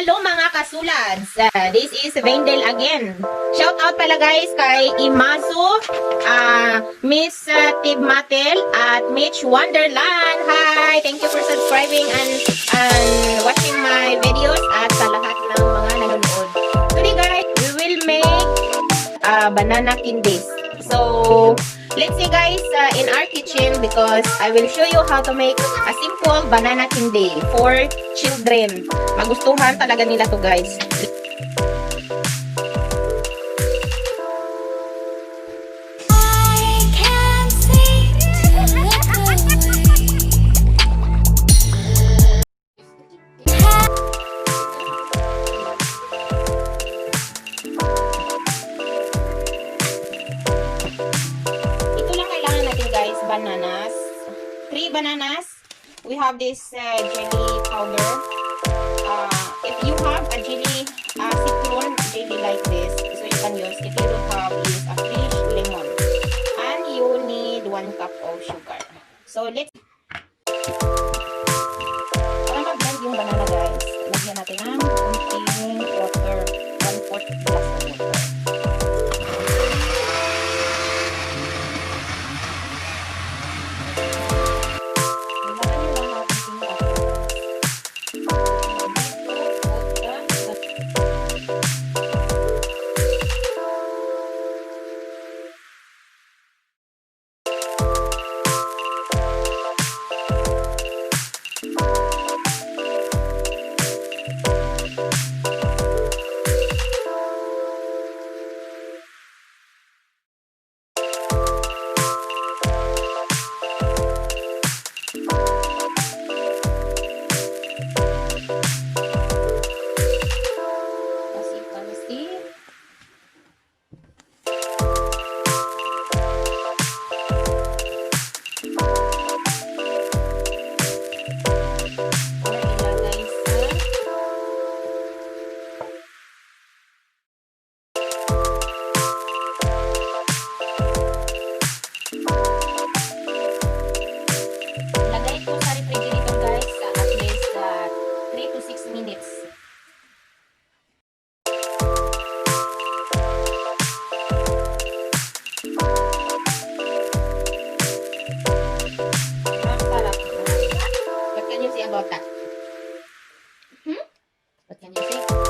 Hello mga kasulads! This is Vendale again. Shout out pala guys kay Imazo, Miss Tibmatel at Mitch Wonderland. Hi! Thank you for subscribing and watching my videos at sa lahat ng mga nanonood. Today guys, we will make banana candies. So, let's see guys in our kitchen because I will show you how to make a simple banana candy for children. Magustuhan talaga nila to guys. Bananas, 3 bananas. We have this jelly powder. If you have a jelly, citron jelly like this, so you can use. If you don't have, use a fresh lemon. And you need 1 cup of sugar. So let's. Para mag-blend yung banana guys, lagyan natin ng konting water, 1/4 glass of water. What can you say?